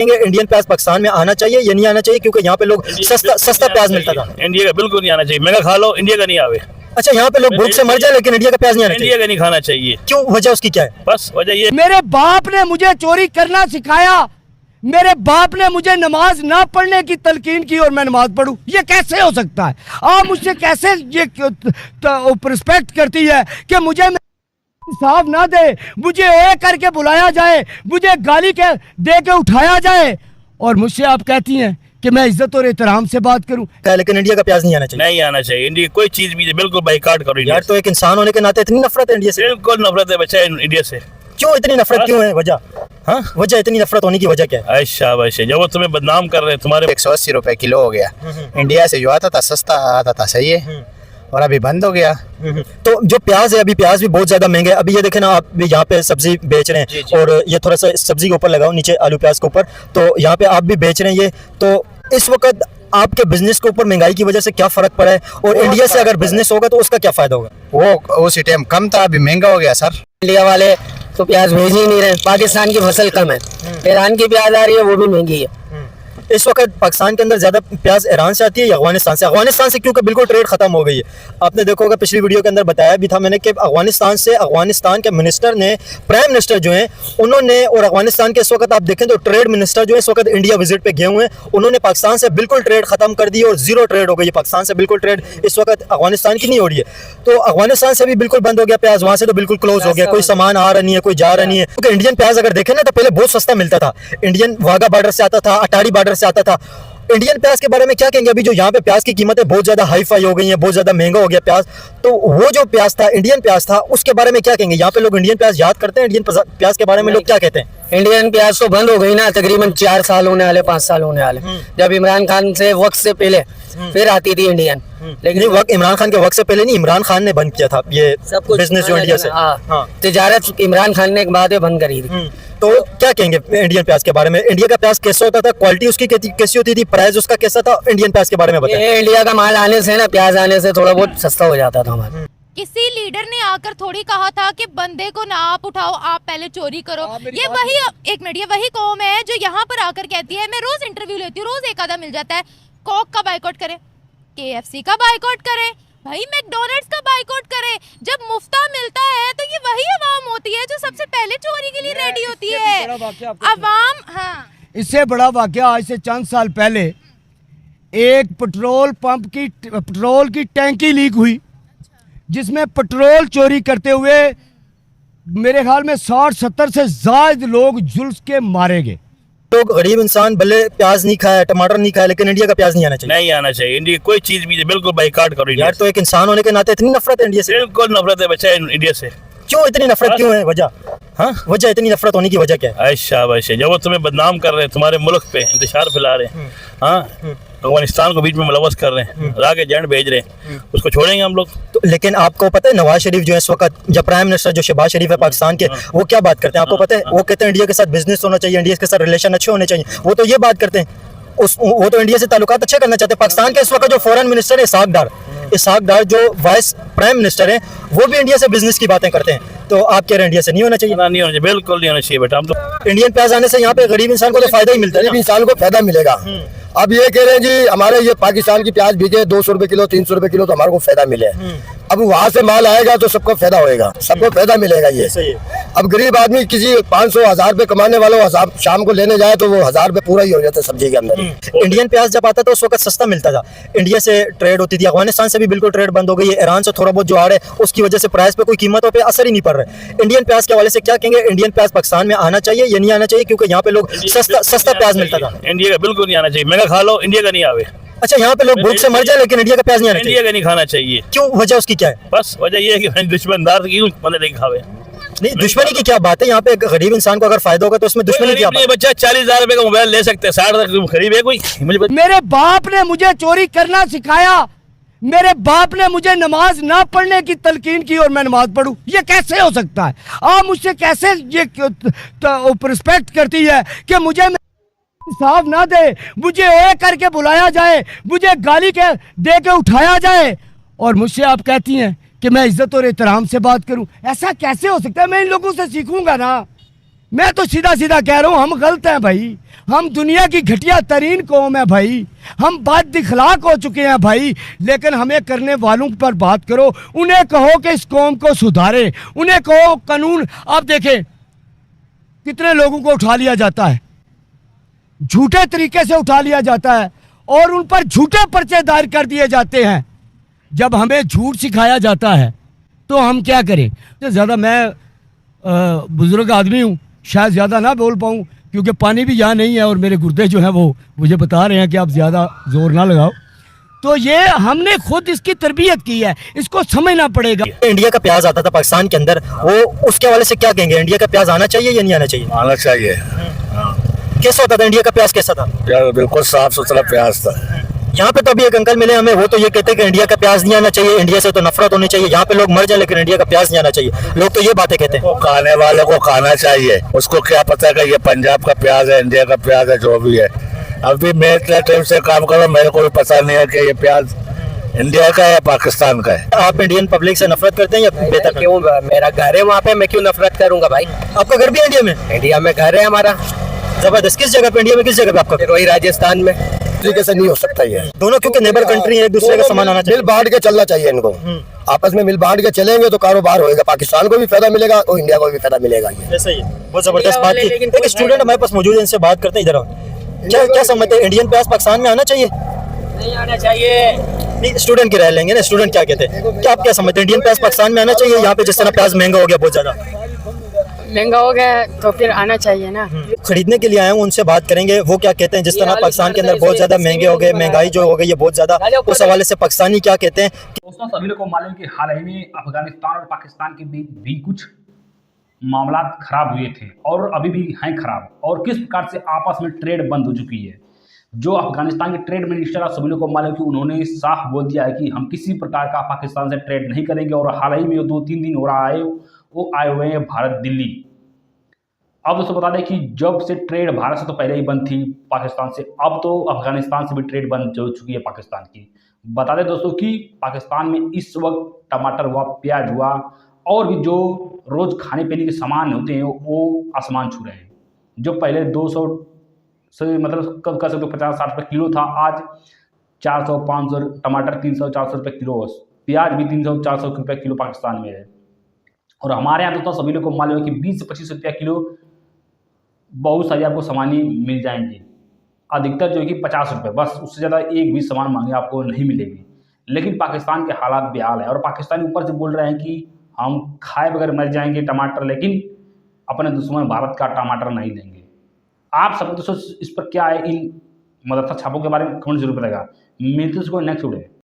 Indian प्याज पाकिस्तान में आना चाहिए या नहीं आना चाहिए, क्योंकि यहाँ पे लोग सस्ता प्याज मिलता था। इंडिया का बिल्कुल नहीं आना चाहिए, महंगा खा लो, इंडिया का नहीं आवे। अच्छा, यहाँ पे लोग भूख से मर जाए लेकिन इंडिया का प्याज नहीं आना चाहिए। इंडिया का नहीं खाना चाहिए। क्यों, वजह उसकी क्या है? बस वजह ये, मेरे बाप ने मुझे चोरी करना सिखाया, मेरे बाप ने मुझे नमाज ना पढ़ने की तलकीन की और मैं नमाज पढ़ूं, ये कैसे हो सकता है? आप मुझसे कैसे ये रिस्पेक्ट करती है कि मुझे इंसाफ ना दे, मुझे ए करके बुलाया जाए, मुझे गाली के दे के उठाया जाए और मुझसे आप कहती हैं कि मैं इज्जत और एहतराम से बात करूं। लेकिन इंडिया का प्याज नहीं आना चाहिए। नहीं आना चाहिए इंडिया, कोई चीज भी बिल्कुल बाइकाट करो। यार तो एक इंसान होने के नाते इतनी नफरत है इंडिया से? बिल्कुल नफरत है बच्चा इंडिया से। क्यों इतनी नफरत, क्यों है वजह? हाँ, वजह इतनी नफरत होने की वजह क्या है? अच्छा वैसे जब वो तुम्हें बदनाम कर रहे हैं, तुम्हारे 180 रुपए किलो हो गया। इंडिया से जो आता था सस्ता आता था, सही है, और अभी बंद हो गया। तो जो प्याज है, अभी प्याज भी बहुत ज्यादा महंगे। अभी ये देखें ना, आप भी यहाँ पे सब्जी बेच रहे हैं और ये थोड़ा सा सब्जी के ऊपर लगाओ, नीचे आलू प्याज के ऊपर, तो यहाँ पे आप भी बेच रहे हैं ये। तो इस वक्त आपके बिजनेस के ऊपर महंगाई की वजह से क्या फर्क पड़ा है, और इंडिया से अगर बिजनेस होगा तो उसका क्या फायदा होगा? वो उसी टाइम कम था, अभी महंगा हो गया सर। इंडिया वाले तो प्याज भेज ही नहीं रहे, पाकिस्तान की फसल कम है, ईरान की प्याज आ रही है वो भी महंगी है। इस वक्त पाकिस्तान के अंदर ज्यादा प्याज ईरान से आती है या अफगानिस्तान से? अफगानिस्तान से, क्योंकि बिल्कुल ट्रेड खत्म हो गई है। आपने देखा होगा पिछली वीडियो के अंदर बताया भी था मैंने कि अफगानिस्तान से, अफगानिस्तान के मिनिस्टर ने, प्राइम मिनिस्टर जो हैं उन्होंने, और अफगानिस्तान के इस वक्त आप देखें तो ट्रेड मिनिस्टर जो है इस वक्त इंडिया विजिट पे गए हुए हैं, उन्होंने पाकिस्तान से बिल्कुल ट्रेड खत्म कर दी और जीरो ट्रेड हो गई है। पाकिस्तान से बिल्कुल ट्रेड इस वक्त अफगानिस्तान की नहीं हो रही है। तो अफगानिस्तान से भी बिल्कुल बंद हो गया प्याज, वहाँ से तो बिल्कुल क्लोज हो गया, कोई सामान आ रहा नहीं है, कोई जा रहा नहीं है। क्योंकि इंडियन प्याज अगर देखें ना तो पहले बहुत सस्ता मिलता था, इंडियन वाघा बॉर्डर से आता था, अटारी बॉर्डर से आता था। इंडियन प्याज के बारे में क्या कहेंगे? अभी जो यहाँ पे प्याज की कीमतें बहुत ज्यादा हाई फाई हो गई हैं, बहुत ज्यादा महंगा हो गया प्याज, तो वो जो प्याज था, इंडियन प्याज था, उसके बारे में क्या कहेंगे? यहाँ पे लोग इंडियन प्याज याद करते हैं, इंडियन प्याज के बारे में लोग क्या कहते हैं? इंडियन प्याज तो बंद हो गई ना, तकरीबन 4 साल होने वाले, 5 साल होने वाले। जब इमरान खान से वक्त से पहले फिर आती थी इंडियन, लेकिन इमरान खान के वक्त से पहले नहीं, इमरान खान ने बंद किया था ये सब कुछ बिजनेस जो इंडिया से। हाँ, तिजारत इमरान खान ने एक बाद में बंद करी थी। तो क्या कहेंगे इंडियन प्याज के बारे में? इंडिया का प्याज कैसा होता था, क्वालिटी उसकी कैसी होती थी, प्राइस उसका कैसा था? इंडियन प्याज के बारे में बताएं। इंडिया का माल आने से ना, प्याज आने से थोड़ा बहुत सस्ता हो जाता था हमारा। किसी लीडर ने आकर थोड़ी कहा था कि बंदे को ना आप उठाओ, आप पहले चोरी करो। ये वही, एक मिनट, ये वही कौम है जो यहाँ पर आकर कहती है, मैं रोज इंटरव्यू लेती हूँ, रोज एक आधा मिल जाता है, कोक का बाइकआउट करे, KFC का बाइकआउट करे, भाई मैकडोनल्ड्स का बाइकआउट करे। जब मुफ्ता मिलता है तो ये वही अवाम होती है जो सबसे पहले चोरी के लिए रेडी होती है। अवाम, हाँ, इससे बड़ा वाकया आज से चंद साल पहले एक पेट्रोल पंप की पेट्रोल की टैंकी लीक हुई, जिसमें पेट्रोल चोरी करते हुए मेरे ख्याल में 60-70 से ज्यादा लोग जुल्स के मारे गए। लोग, गरीब इंसान भले प्याज नहीं खाया, टमाटर नहीं खाया, लेकिन इंडिया का प्याज नहीं आना चाहिए। नहीं आना चाहिए इंडिया, कोई चीज भी बिल्कुल बाइकाट करो। यार तो एक इंसान होने के नाते इतनी नफरत है इंडिया से? बिल्कुल नफरत है बच्चा इंडिया से। क्यों इतनी नफरत, क्यों है वजह? हाँ, वजह इतनी नफरत होने की वजह क्या है? अच्छा वैसे जब वो तुम्हें बदनाम कर रहे हैं, तुम्हारे मुल्क पे इंतशार फैला रहे हैं, हाँ, अफगानिस्तान को बीच में मुलवस कर रहे हैं, राह के एजेंट भेज रहे हैं, उसको छोड़ेंगे हम लोग? तो लेकिन आपको पता है नवाज शरीफ जो है इस वक्त, जब प्राइम मिनिस्टर जो शहबाज शरीफ है पाकिस्तान के, वो क्या बात करते हैं आपको पता है? वो कहते हैं इंडिया के साथ बिजनेस होना चाहिए, इंडिया के साथ रिलेशन अच्छे होने चाहिए, वो तो ये बात करते हैं। वो तो इंडिया से ताल्लुकात अच्छे करना चाहते हैं। पाकिस्तान के इस वक्त जो फॉरेन मिनिस्टर है इसहाक डार जो वाइस प्राइम मिनिस्टर है, वो भी इंडिया से बिजनेस की बातें करते हैं। तो आप कह रहे हैं इंडिया से नहीं होना चाहिए? नहीं होना चाहिए, बिल्कुल नहीं होना चाहिए बेटा। हम तो इंडियन प्याज आने से यहाँ पे गरीब इंसान को तो फायदा ही मिलता है, गरीब इंसान को फायदा मिलेगा। अब ये कह रहे हैं जी हमारे ये पाकिस्तान की प्याज बिके 200 रुपए किलो, 300 रुपए किलो, तो हमारे को फायदा मिले। अब वहाँ से माल आएगा तो सबको फायदा होएगा, सबको फायदा मिलेगा ये। अब गरीब आदमी किसी 500-1000 रुपए कमाने वालों शाम को लेने जाए तो वो 1000 रुपए पूरा ही हो जाता है सब्जी के अंदर। इंडियन प्याज जब आता था उस वक्त सस्ता मिलता था, इंडिया से ट्रेड होती थी। अफगानिस्तान से भी बिल्कुल ट्रेड बंद हो गई है, ईरान से थोड़ा बहुत जो आ रहा है उसकी वजह से प्राइस पे कोई कीमतों पे असर ही नहीं पड़ रहा है। इंडियन प्याज के हवाले से क्या कहेंगे? इंडियन प्याज पाकिस्तान में आना चाहिए या नहीं आना चाहिए, क्योंकि यहाँ पे लोग सस्ता प्याज मिलता था। इंडिया का बिल्कुल नहीं आना चाहिए, महंगा खा लो, इंडिया का नहीं आवे। अच्छा, यहाँ पे लोग भूख से मर जाए लेकिन इंडिया का प्याज नहीं आना चाहिए। इंडिया का नहीं खाना चाहिए। क्यों, वजह उसकी क्या है? बस वजह ये है कि दुश्मनदार क्यों बंदे नहीं खावे। नहीं, दुश्मनी की क्या बात है? यहाँ पे गरीब इंसान को अगर फायदा होगा तो उसमें दुश्मनी क्या बात है? बच्चा 40,000 रुपए का मोबाइल ले सकते हैं, 60,000 खरीद है कोई? मेरे बाप ने मुझे चोरी करना सिखाया, मेरे बाप ने मुझे नमाज ना पढ़ने की तलकीन की और मैं नमाज पढ़ूं, ये कैसे हो सकता है? आप मुझसे कैसे ये रिस्पेक्ट करती है कि मुझे इंसाफ ना दे, मुझे ए करके बुलाया जाए, मुझे गाली के दे के उठाया जाए और मुझसे आप कहती हैं कि मैं इज्जत और एहतराम से बात करूं? ऐसा कैसे हो सकता है? मैं इन लोगों से सीखूंगा ना, मैं तो सीधा सीधा कह रहा हूँ, हम गलत हैं भाई। हम दुनिया की घटिया तरीन कौम है भाई, हम बदअखलाक हो चुके हैं भाई। लेकिन हमें करने वालों पर बात करो, उन्हें कहो कि इस कौम को सुधारें, उन्हें कहो कानून। आप देखें कितने लोगों को उठा लिया जाता है, झूठे तरीके से उठा लिया जाता है और उन पर झूठे पर्चे दायर कर दिए जाते हैं। जब हमें झूठ सिखाया जाता है तो हम क्या करें। तो ज़्यादा मैं बुज़ुर्ग आदमी हूँ, शायद ज़्यादा ना बोल पाऊँ क्योंकि पानी भी यहाँ नहीं है और मेरे गुर्दे जो हैं वो मुझे बता रहे हैं कि आप ज़्यादा जोर ना लगाओ। तो ये हमने खुद इसकी तरबियत की है, इसको समझना पड़ेगा। इंडिया का प्याज आता था पाकिस्तान के अंदर, वो उसके हवाले से क्या कहेंगे? इंडिया का प्याज आना चाहिए या नहीं आना चाहिए? आना चाहिए। कैसा होता था इंडिया का प्याज, कैसा था? प्याज बिल्कुल साफ सुथरा प्याज था। यहाँ पे तो अभी एक अंकल मिले हमें, वो तो ये कहते हैं कि इंडिया का प्याज नहीं आना चाहिए, इंडिया से तो नफरत होनी चाहिए, यहाँ पे लोग मर जाए लेकिन इंडिया का प्याज नहीं आना चाहिए। लोग तो ये बातें कहते हैं। खाने वाले को खाना चाहिए, उसको क्या पता है कि ये पंजाब का प्याज है, इंडिया का प्याज है, जो भी है। अभी मैं इतने टाइम से काम कर रहा हूँ, मेरे को भी पता नहीं है कि ये प्याज इंडिया का है या पाकिस्तान का है। आप इंडियन पब्लिक से नफरत करते हैं या बेहतर? क्यों, मेरा घर है वहाँ पे, मैं क्यों नफरत करूंगा भाई। आपका घर भी इंडिया में? इंडिया में घर है हमारा। जबरदस्त। किस जगह पे इंडिया में, किस जगह पे आपका? वही राजस्थान में। तरीके से नहीं हो सकता ये दोनों क्योंकि नेबर कंट्री है, एक दूसरे का सामान आना चाहिए। मिल बांट के चलना चाहिए इनको, आपस में मिल बांट के चलेंगे तो कारोबार होएगा, पाकिस्तान को भी फायदा मिलेगा और इंडिया को भी फायदा मिलेगा। ये ऐसा ही है, बहुत जबरदस्त बात की। एक स्टूडेंट हमारे पास मौजूद है, इनसे बात करते हैं। इधर आओ। क्या समझते हैं, इंडियन प्याज पाकिस्तान में आना चाहिए? नहीं आना चाहिए। नहीं, स्टूडेंट की राय लेंगे ना। स्टूडेंट क्या कहते हैं, क्या आप क्या समझते हैं, इंडियन प्याज पाकिस्तान में आना चाहिए? यहाँ पे जिस तरह प्याज महंगा हो गया, बहुत ज्यादा महंगा हो गया तो फिर आना चाहिए ना। खरीदने के लिए आए हूँ, उनसे बात करेंगे वो क्या कहते हैं। जिस तरह पाकिस्तान के अंदर बहुत ज्यादा महंगे हो गए, महंगाई जो हो गई है बहुत ज्यादा, उस हवाले से पाकिस्तानी क्या कहते हैं। दोस्तों, सभी लोग को मालूम कि हाल ही में अफगानिस्तान और पाकिस्तान के बीच भी कुछ मामला खराब हुए थे और अभी भी हैं खराब, और किस प्रकार से आपस में ट्रेड बंद हो चुकी है। जो अफगानिस्तान के ट्रेड मिनिस्टर, आप सभी लोग को मालूम कि उन्होंने साफ बोल दिया है कि हम किसी प्रकार का पाकिस्तान से ट्रेड नहीं करेंगे। और हाल ही में 2-3 दिन हो रहा है वो आए हुए हैं भारत दिल्ली। अब दोस्तों बता दें कि जब से ट्रेड भारत से तो पहले ही बंद थी पाकिस्तान से, अब तो अफगानिस्तान से भी ट्रेड बंद हो चुकी है पाकिस्तान की। बता दें दोस्तों कि पाकिस्तान में इस वक्त टमाटर हुआ, प्याज हुआ और भी जो रोज़ खाने पीने के सामान होते हैं वो आसमान छू रहे हैं। जो पहले 200 से मतलब कब कह सकते 50-60 रुपये किलो था, आज 400-500, टमाटर 300-400 रुपये किलो, प्याज भी 300-400 रुपये किलो पाकिस्तान में है। और हमारे यहाँ दोस्तों सभी लोग को मालूम है कि 20 से 25 रुपया किलो बहुत सारी आपको सामान मिल जाएंगे। अधिकतर जो है कि 50 रुपये, बस उससे ज़्यादा एक भी सामान मांगे आपको नहीं मिलेगी। लेकिन पाकिस्तान के हालात बेहाल है और पाकिस्तानी ऊपर से बोल रहे हैं कि हम खाए बगैर मर जाएंगे टमाटर, लेकिन अपने दुश्मन भारत का टमाटर नहीं देंगे। आप सब दोस्तों इस पर क्या है, इन मदरसा छापों के बारे में कमेंट जरूर बताएगा। मिलते हैं नेक्स्ट वीडियो।